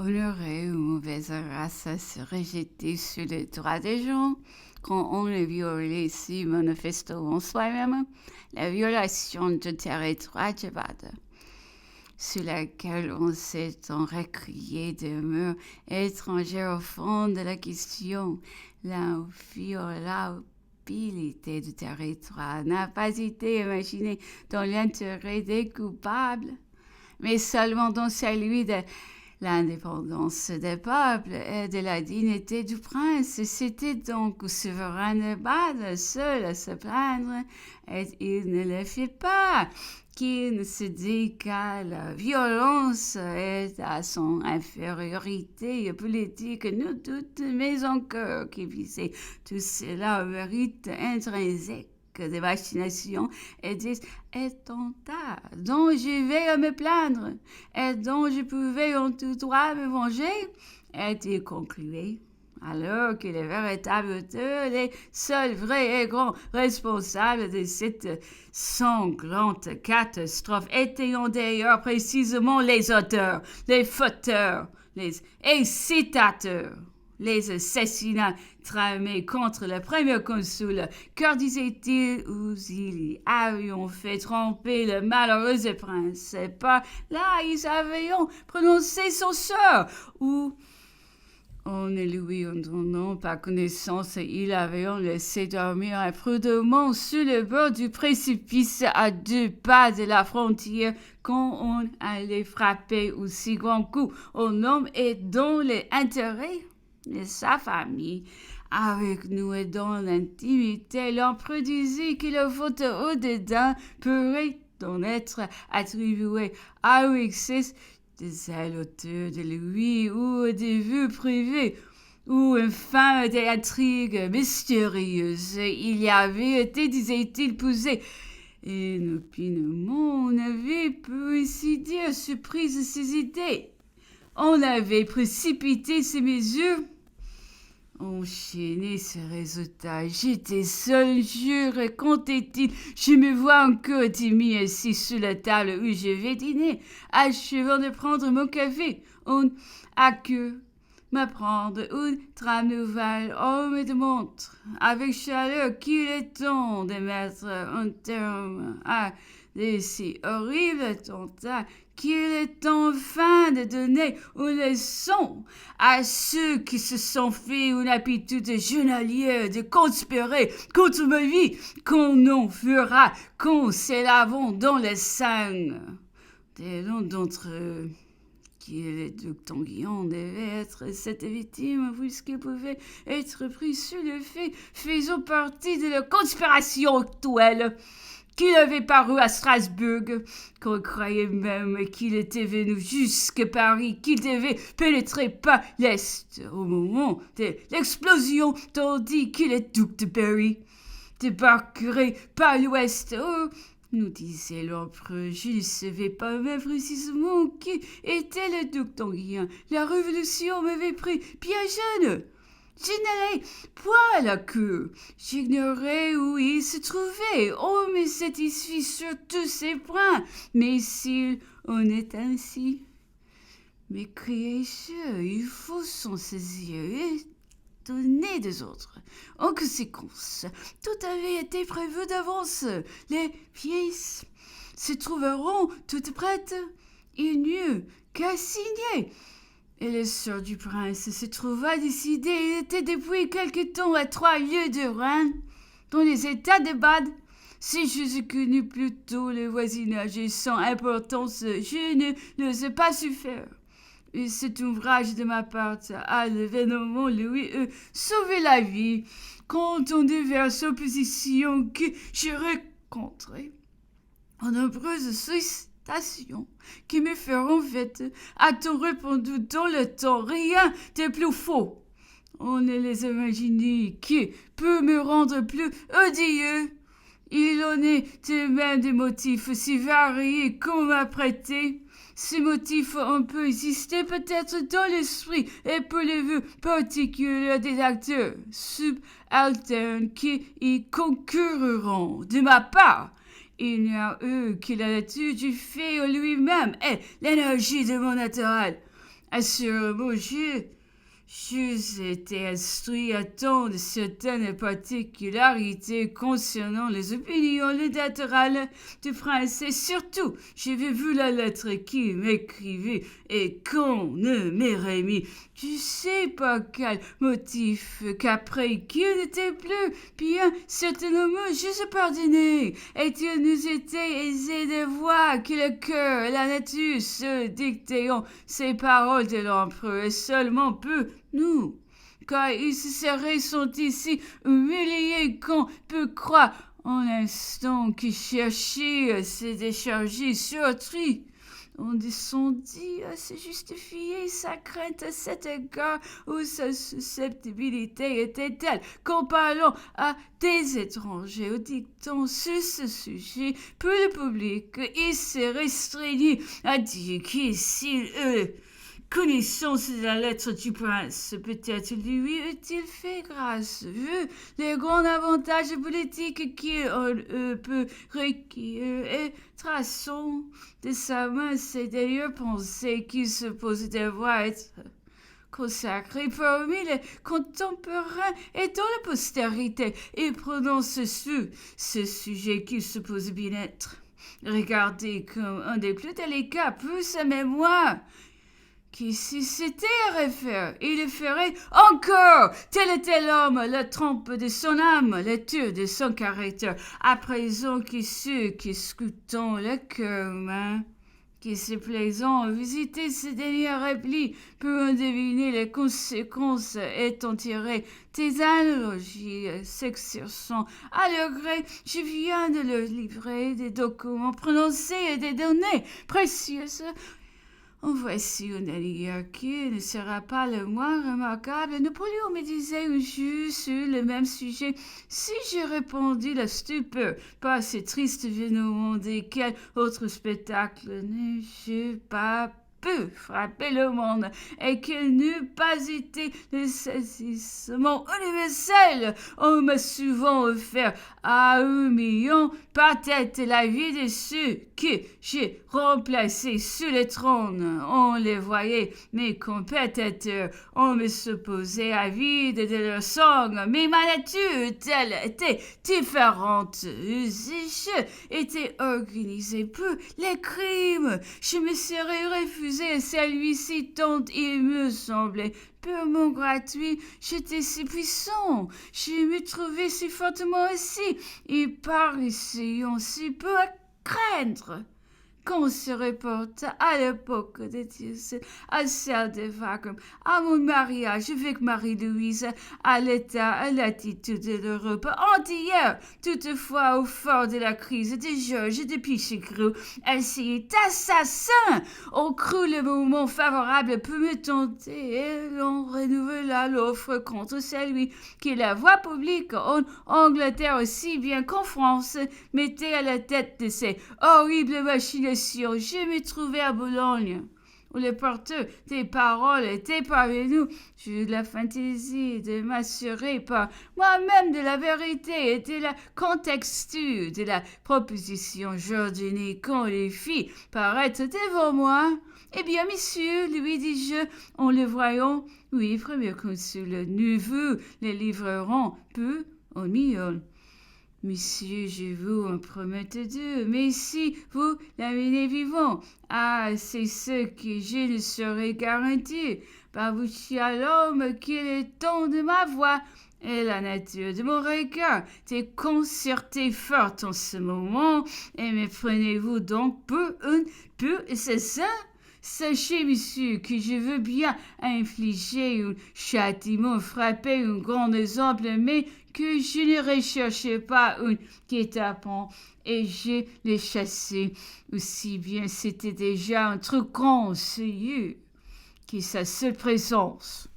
Honorer une mauvaise race serait jeter sur les droits des gens quand on les viole si manifestement soi-même la violation du territoire de base, sur laquelle on s'est récrié des murs étrangers au fond de la question. L'inviolabilité du territoire n'a pas été imaginée dans l'intérêt des coupables, mais seulement dans celui de l'indépendance des peuples et de la dignité du prince. C'était donc au souverain de Bade seul à se plaindre, et il ne le fit pas, qu'il ne se dit qu'à la violence et à son infériorité politique, nous toutes, mais encore qui visait tout cela au mérite intrinsèque des vaccinations et des attentats dont je vais me plaindre et dont je pouvais en tout droit me venger, est-il conclué alors que les véritables auteurs, les seuls vrais et grands responsables de cette sanglante catastrophe étaient d'ailleurs précisément les auteurs, les fauteurs, les incitateurs. Les assassinats tramés contre le premier consul, car disait-il, où ils avaient fait tromper le malheureux prince, et par là ils avaient prononcé son sort, ou en ne lui en donnant pas connaissance, il avait laissé dormir imprudemment sur le bord du précipice à 2 pas de la frontière quand on allait frapper aussi grand coup au homme et dans les intérêts de sa famille. Avec nous et dans l'intimité, l'empereur disait que le vote au dédain pourrait en être attribué à Alexis des auteurs de lui ou des vues privées, ou enfin des intrigues mystérieuses. Il y avait été, disait-il, poussé inopinément, on avait, pour ainsi dire, surpris ses idées. On avait précipité ses mesures, enchaîné ses résultats. J'étais seul, jure, comptait-il. Je me vois encore mis assis sur la table où je vais dîner, achevant de prendre mon café. On a que m'apprendre une trame nouvelle. On me démontre avec chaleur qu'il est temps de mettre un terme à de si horribles attentats, qu'il est enfin de donner une leçon à ceux qui se sont fait une habitude journalière de conspirer contre ma vie, qu'on en fera qu'on se lavons dans le sang. Des noms d'entre eux qui le duc d'Anguillon devait être cette victime, puisqu'il pouvait être pris sur le fait, faisant partie de la conspiration actuelle, qu'il avait paru à Strasbourg, qu'on croyait même qu'il était venu jusqu'à Paris, qu'il devait pénétrer par l'Est au moment de l'explosion, tandis que le duc de Berry débarquerait par l'Ouest. Oh, nous disait l'empereur, je ne savais pas même précisément qui était le duc d'Anguien. La révolution m'avait pris bien jeune. Je n'allais point à la cour. J'ignorais où il se trouvait. On me satisfit sur tous ces points. Mais s'il en est ainsi, m'écriai-je, il faut s'en saisir et donner des autres. En conséquence, tout avait été prévu d'avance. Les pièces se trouveront toutes prêtes. Il n'y eut qu'à signer. Et le sort du prince se trouva décidé. Il était depuis quelque temps à 3 lieues de Rennes, dans les états de Bade. Si j'eusse connu plus tôt le voisinage sans importance, je ne l'eusse pas su faire. Et cet ouvrage de ma part à l'événement lui eût sauvé la vie quand on diverses oppositions que je rencontrais en nombreuses sollicitations qui me feront fait a-t-on répondu dans le temps rien de plus faux. On ne les imagine qui peut me rendre plus odieux. Il en est même des motifs si variés qu'on m'a prêté. Ces motifs ont pu exister peut-être dans l'esprit et pour les vues particulières des acteurs subalternes qui y concurreront de ma part. Il n'y a eu que la nature du fait en lui-même et l'énergie de mon naturel. Assurément, j'eusse été instruit à temps de certaines particularités concernant les opinions littéraires du prince et surtout, j'avais vu la lettre qu'il m'écrivait et qu'on ne m'ait remis. Je sais pas quel motif qu'après qu'il n'était plus bien certainement je se pardonnais et il nous était aisé de voir que le cœur et la nature se dictaient ces paroles de l'empereur et seulement peu nous, car il se serait senti si humilié qu'on peut croire en l'instant qu'il cherchait à se décharger sur autrui. On descendit à se justifier sa crainte à cet égard où sa susceptibilité était telle qu'en parlant à des étrangers ou dictant sur ce sujet pour le public, il se restreignit à dire que s'il connaissance de la lettre du prince, peut-être lui eût-il fait grâce, vu les grands avantages politiques qu'il peut requérir, et traçant de sa main ses d'ailleurs pensées qu'il suppose devoir être consacré parmi les contemporains et dans la postérité, et prononce sur ce sujet qu'il suppose bien être regardé comme un des plus délicats pour sa mémoire, qui si c'était à refaire, il le ferait encore. Tel était l'homme, la trompe de son âme, le tour de son caractère. À présent qu'il sut qu'escoutant le cœur humain, qui se plaisant à visiter ces derniers replis pour en deviner les conséquences étant tirées des analogies s'exerçant à leur gré, je viens de leur livrer des documents prononcés et des données précieuses. En voici une alliée qui ne sera pas le moins remarquable. Napoléon me disait un jour sur le même sujet. Si j'ai répondu la stupeur par ces tristes événements, desquels autre spectacle n'ai-je pas pu frapper le monde et qu'il n'eût pas été le saisissement universel, on m'a souvent offert à 1 million par tête la vie de ceux que j'ai remplacés sur le trône. On les voyait, mes compétiteurs, on me supposait avide de leur sang, mais ma nature, telle était différente. Je étais organisé pour les crimes. Je me serais refusé celui-ci tant il me semblait purement gratuit. J'étais si puissant, je me trouvais si fortement aussi, et paraissait si peu à craindre. Qu'on se reporte à l'époque de Dieu, à celle de Wagram, à mon mariage avec Marie-Louise, à l'état, à l'attitude de l'Europe entière. Toutefois, au fort de la crise de Georges de Pichegru, ainsi est assassin. On crut le moment favorable pour me tenter et l'on renouvela l'offre contre celui qui la voie publique en Angleterre aussi bien qu'en France mettait à la tête de ces horribles machinations. Je me trouvais à Boulogne, où le porteur des paroles était parmi nous. J'eus la fantaisie de m'assurer par moi-même de la vérité et de la contexture de la proposition jordanique qu'on les fit paraître devant moi. Eh bien, messieurs, lui dis-je, en le voyant, oui, premier consul, nous vous les livrerons peu en millions. Monsieur, je vous en promets Dieu, mais si vous l'amenez vivant, c'est ce que je ne saurais garantir. Par vous à l'homme qui est le ton de ma voix et la nature de mon regard, t'es concerté fort en ce moment, et me prenez-vous donc pour un peu assassin? Sachez, monsieur, que je veux bien infliger un châtiment, frapper un grand exemple, mais que je ne recherchais pas un guet-apens et je l'ai chassé. Aussi bien c'était déjà un truc conseilleux que sa seule présence.